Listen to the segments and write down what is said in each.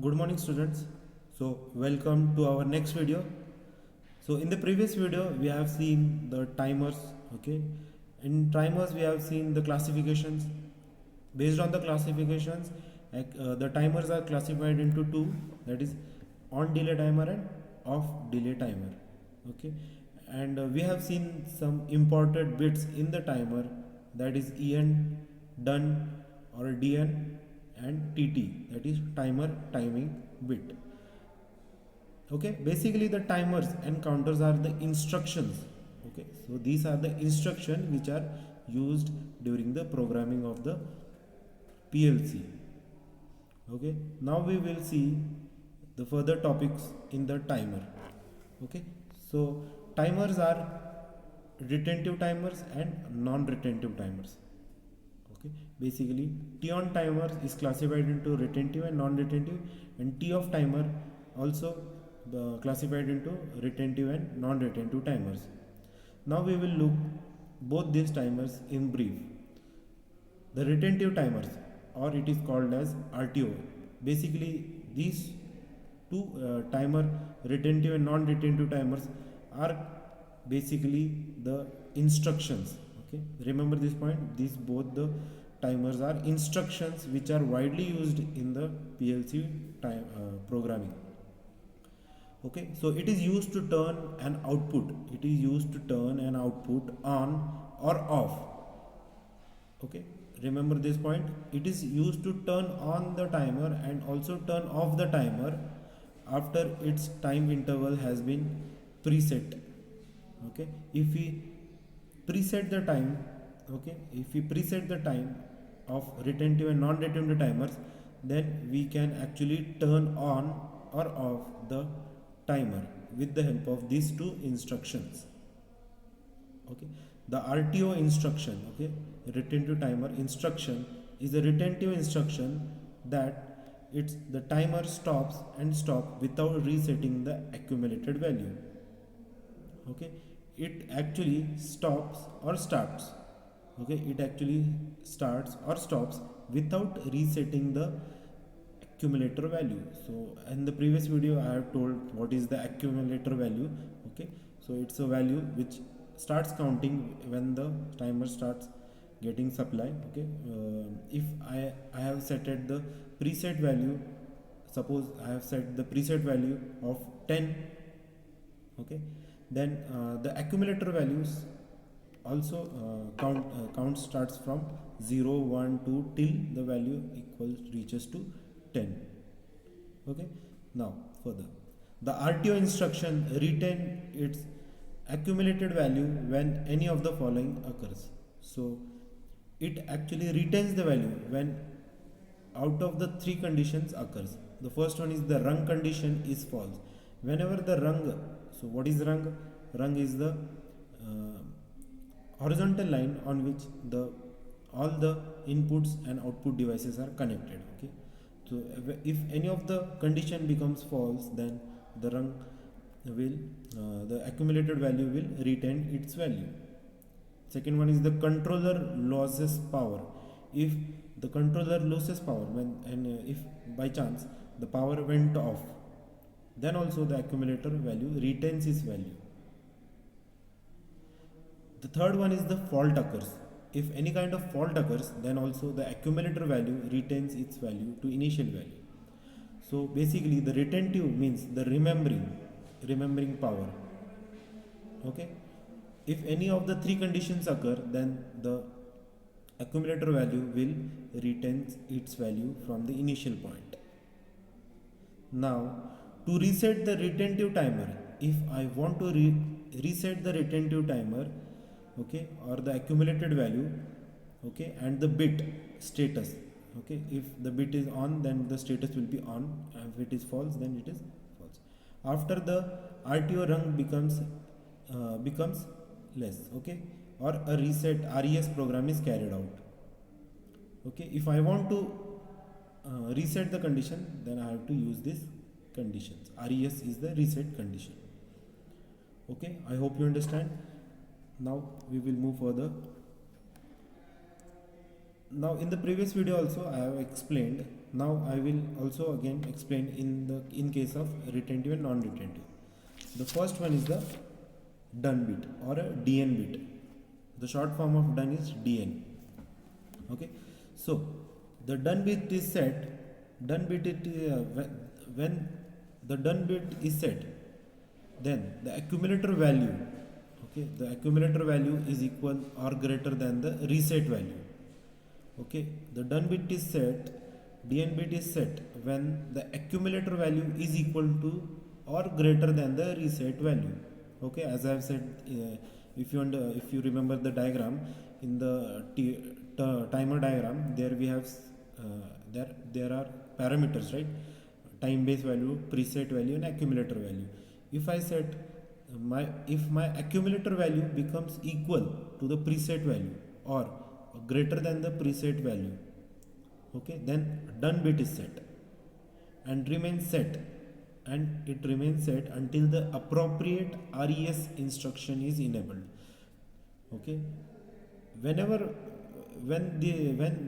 Good morning students. So welcome to our next video. So in the previous video we have seen the timers. Okay, in timers we have seen the classifications. Based on the classifications, the timers are classified into two, that is on delay timer and off delay timer. Okay, and we have seen some imported bits in the timer, that is en, done, or dn, and tt, that is timer timing bit. Okay, basically the timers and counters are the instructions. Okay, so these are the instructions which are used during the programming of the PLC. Okay, now we will see the further topics in the timer. Okay, so timers are retentive timers and non-retentive timers. Okay, basically T on timer is classified into retentive and non-retentive, and T off timer also classified into retentive and non-retentive timers. Now we will look both these timers in brief. The retentive timers, or it is called as RTO. Basically these two timer, retentive and non-retentive timers, are basically the instructions. Okay, remember this point, these both the timers are instructions which are widely used in the PLC programming. Okay, so it is used to turn an output, on or off. Okay, remember this point, it is used to turn on the timer and also turn off the timer after its time interval has been preset. Okay, if we preset the time, of retentive and non-retentive timers, then we can actually turn on or off the timer with the help of these two instructions. Okay, the RTO instruction, okay, retentive timer instruction, is a retentive instruction that it's the timer stops and stop without resetting the accumulated value. Okay, it actually stops or starts. Okay, it actually starts or stops without resetting the accumulator value. So in the previous video I have told what is the accumulator value. Okay, so it's a value which starts counting when the timer starts getting supply. Okay, if I have set at the preset value, suppose I have set the preset value of 10. Okay, then the accumulator values also count starts from 0, 1, 2 till the value equals reaches to 10. Okay, now further, the RTO instruction retain its accumulated value when any of the following occurs. So it actually retains the value when out of the three conditions occurs. The first one is the rung condition is false. Whenever the rung, so what is rung? Rung is the horizontal line on which the all the inputs and output devices are connected. Okay, so if any of the condition becomes false, then the rung will the accumulated value will retain its value. Second one is the controller loses power. If the controller loses power if by chance the power went off, then also the accumulator value retains its value. The third one is the fault occurs. If any kind of fault occurs, then also the accumulator value retains its value to initial value. So basically the retentive means the remembering power. Okay, if any of the three conditions occur, then the accumulator value will retain its value from the initial point. Now to reset the retentive timer, if I want to reset the retentive timer, okay, or the accumulated value, okay, and the bit status, okay, if the bit is on, then the status will be on, and if it is false, then it is false. After the RTO rung becomes less, okay, or a reset RES program is carried out. Okay, if I want to reset the condition, then I have to use this conditions. RES is the reset condition. Okay, I hope you understand. Now we will move further. Now in the previous video also I have explained Now I will also again explain in case of retentive and non-retentive. The first one is the done bit or a DN bit. The short form of done is DN. Okay, so the done bit is set. Done bit when the done bit is set, then the accumulator value, okay, the accumulator value is equal or greater than the reset value. Okay, the done bit is set, DN bit is set when the accumulator value is equal to or greater than the reset value. Okay, as I have said, if you remember the diagram in the timer diagram, there we have there are parameters, right? Time base value, preset value, and accumulator value. If I set if my accumulator value becomes equal to the preset value or greater than the preset value, okay, then done bit is set and remains set, and it remains set until the appropriate RES instruction is enabled. Okay, when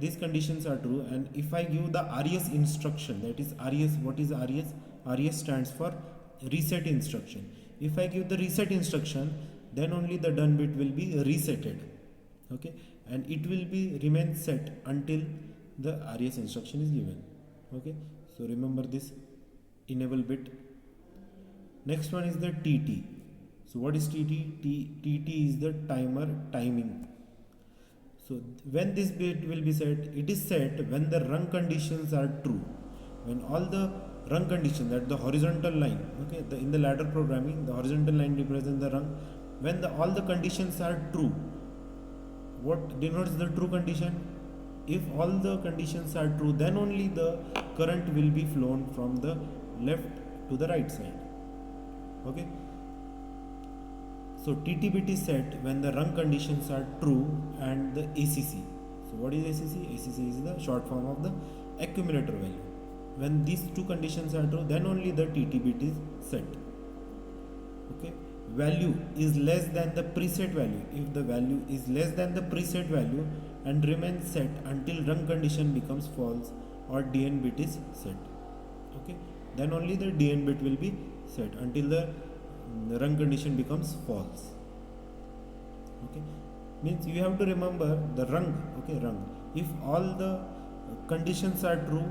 these conditions are true, and if I give the RES instruction, that is RES, what is RES? RES stands for reset instruction. If I give the reset instruction, then only the done bit will be resetted. Okay, and it will be remain set until the RES instruction is given. Okay, so remember this enable bit. Next one is the TT. So what is TT? TT is the timer timing. So when this bit will be set, it is set when the run conditions are true. When all the run conditions, that the horizontal line, okay, in the ladder programming, the horizontal line represents the run. When all the conditions are true, what denotes the true condition? If all the conditions are true, then only the current will be flown from the left to the right side. Okay. So TT bit is set when the run conditions are true and the ACC. So what is ACC? ACC is the short form of the accumulator value. When these two conditions are true, then only the TT bit is set. Okay. Value is less than the preset value. If the value is less than the preset value and remains set until run condition becomes false or DN bit is set. Okay. Then only the DN bit will be set until the run condition becomes false. Okay, means you have to remember the rung. Okay, rung. If all the conditions are true,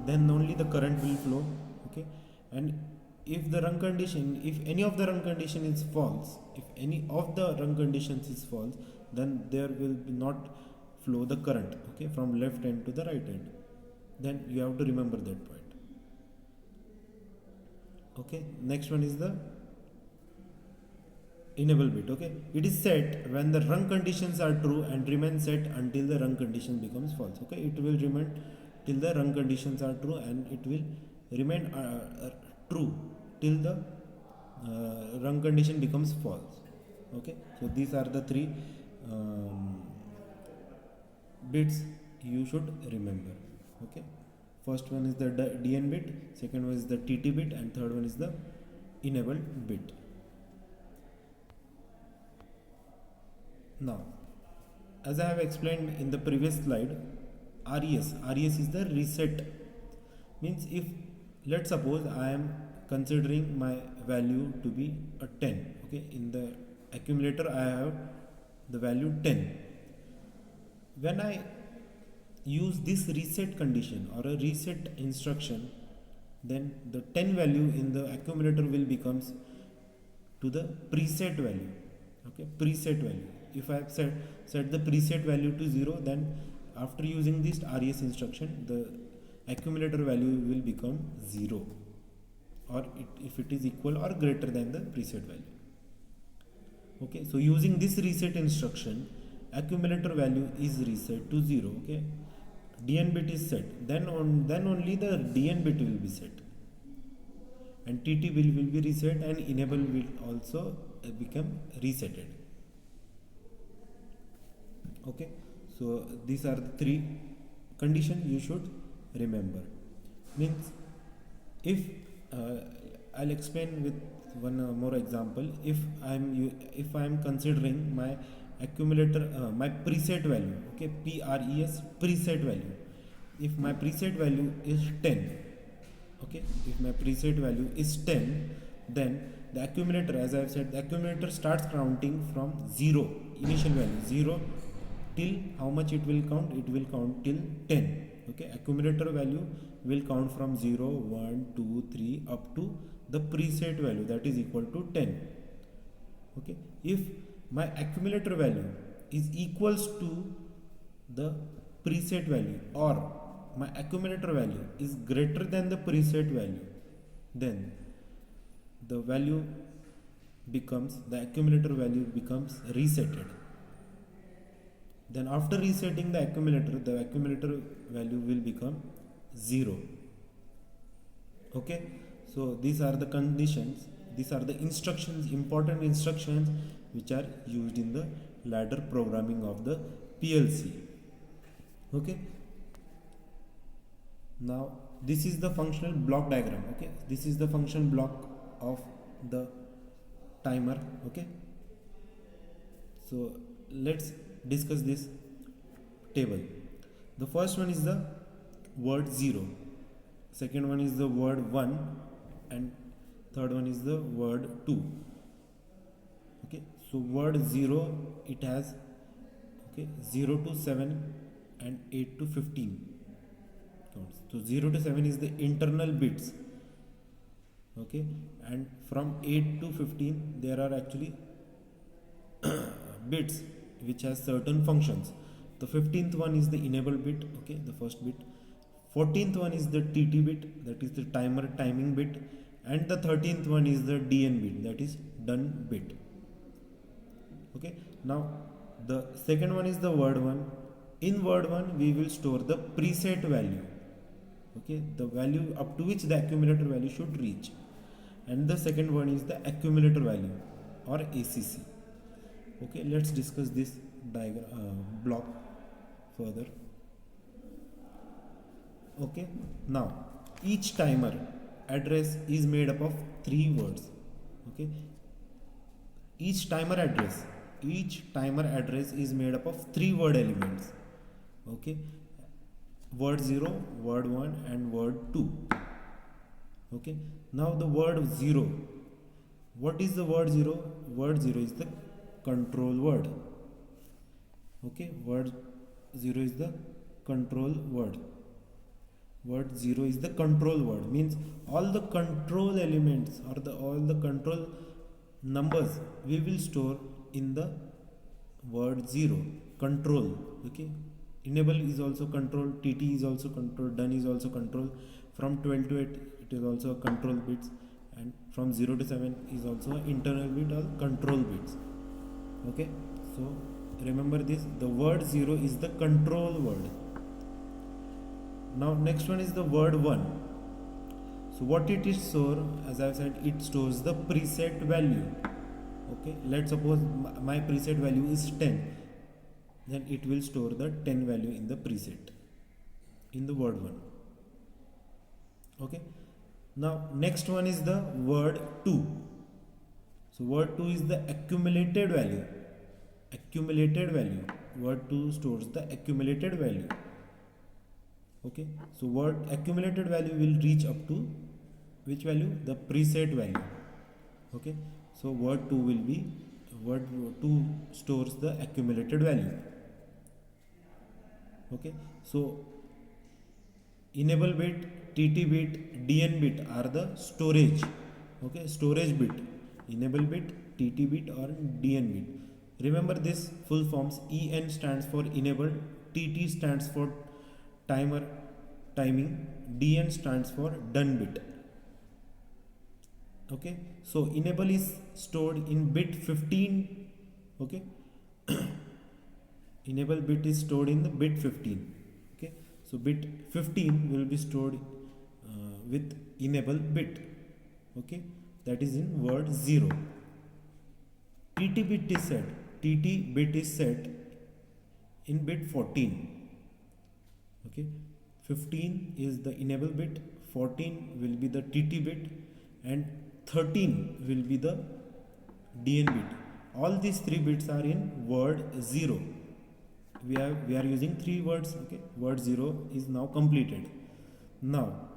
then only the current will flow. Okay, and if the run condition, if any of the run condition is false, if any of the run conditions is false, then there will not flow the current. Okay, from left end to the right end. Then you have to remember that point. Okay, next one is the enable bit. Okay, it is set when the run conditions are true and remain set until the run condition becomes false. Okay, it will remain till the run conditions are true, and it will remain true till the run condition becomes false. Okay, so these are the three bits you should remember. Okay, first one is the DN bit, second one is the TT bit, and third one is the enabled bit. Now, as I have explained in the previous slide, RES is the reset. Means if, let's suppose I am considering my value to be a 10. Okay, in the accumulator I have the value 10. When I use this reset condition or a reset instruction, then the 10 value in the accumulator will becomes to the preset value. Okay, preset value. If I have set the preset value to 0, then after using this RES instruction, the accumulator value will become 0, or if it is equal or greater than the preset value. Okay, so using this reset instruction, accumulator value is reset to 0. Okay, DN bit is set, then only the DN bit will be set, and TT will be reset, and enable will also become resetted. Okay, so these are the three conditions you should remember. Means if I'll explain with one more example. If I am considering my accumulator, my preset value, okay, PRES preset value, if my preset value is 10, okay, if my preset value is 10, then the accumulator, as I have said, the accumulator starts counting from 0, initial value 0, till how much it will count? It will count till 10. Okay, accumulator value will count from 0, 1, 2, 3 up to the preset value, that is equal to 10. Okay, if my accumulator value is equals to the preset value, or my accumulator value is greater than the preset value, then the value becomes, the accumulator value becomes resetted. Then after resetting the accumulator value will become 0. Okay, so these are the conditions, these are the instructions, important instructions which are used in the ladder programming of the PLC. Okay, now this is the functional block diagram. Okay, this is the function block of the timer. Okay, so let's discuss this table. The first one is the word 0, second one is the word 1, and third one is the word 2. Okay, so word 0, it has, okay, 0 to 7 and 8 to 15 counts. So 0 to 7 is the internal bits. Okay, and from 8 to 15 there are actually bits which has certain functions. The 15th one is the enable bit, okay, the first bit. 14th one is the TT bit, that is the timer timing bit, and the 13th one is the DN bit, that is done bit. Okay, now the second one is the word 1. In word 1 we will store the preset value, okay, the value up to which the accumulator value should reach, and the second one is the accumulator value or ACC. Okay, let's discuss this block further. Okay, now each timer address is made up of 3 words. Okay, each timer address is made up of 3 word elements. Okay, word 0, word 1, and word 2. Okay, now the word 0, what is the word 0? Word 0 is the control word. Okay, word 0 is the control word. Word 0 is the control word, means all the control elements or all the control numbers we will store in the word 0, control. Okay, enable is also control, TT is also control, done is also control, from 12 to 8 it is also a control bits, and from 0 to 7 is also an internal bit or control bits. Okay, so remember this, the word 0 is the control word. Now next one is the word 1. So what it is store, as I have said, it stores the preset value. Okay, let's suppose my preset value is 10, then it will store the 10 value in the preset in the word 1. Okay, now next one is the word 2. So word 2 is the accumulated value. Word 2 stores the accumulated value. Okay, so word accumulated value will reach up to which value? The preset value. Okay, so word 2 stores the accumulated value. Okay, so enable bit, TT bit, DN bit are the storage. Okay, storage bit, enable bit, TT bit, or DN bit. Remember this full forms. EN stands for enable, TT stands for timer timing, DN stands for done bit. Okay, so enable is stored in bit 15. Okay, enable bit is stored in the bit 15. Okay, so bit 15 will be stored with enable bit. Okay, that is in word 0. TT bit is set in bit 14. Okay, 15 is the enable bit, 14 will be the TT bit, and 13 will be the DN bit. All these 3 bits are in word 0. we are using 3 words. Okay, word 0 is now completed. Now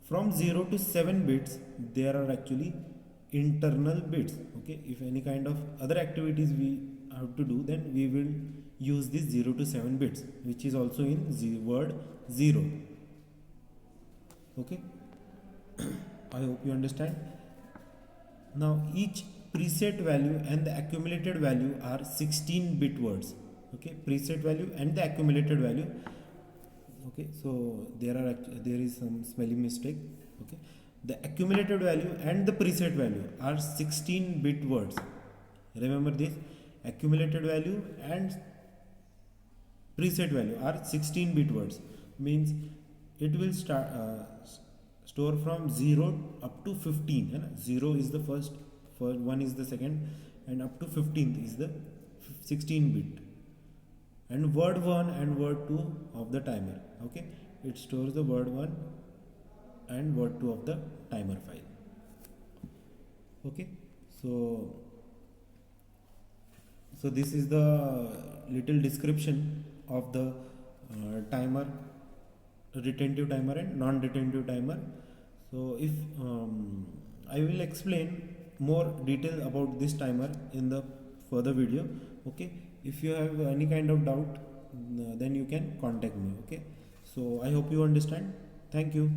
from 0 to 7 bits there are actually internal bits. Okay, if any kind of other activities we have to do, then we will use this 0 to 7 bits, which is also in word 0. Okay, I hope you understand. Now each preset value and the accumulated value are 16-bit words. Okay, preset value and the accumulated value. Okay, so there is some spelling mistake. Okay, the accumulated value and the preset value are 16-bit words. Remember this, accumulated value and preset value are 16-bit words, means it will store from 0 up to 15, है ना? 0 is the first, 1 is the second, and up to 15th is the 16-bit. And word 1 and word 2 of the timer. Okay, it stores the word 1 and word 2 of the timer file. Okay, so this is the little description of the timer, retentive timer and non-retentive timer. So if I will explain more detail about this timer in the further video. Okay, if you have any kind of doubt, then you can contact me. Okay, so I hope you understand. Thank you.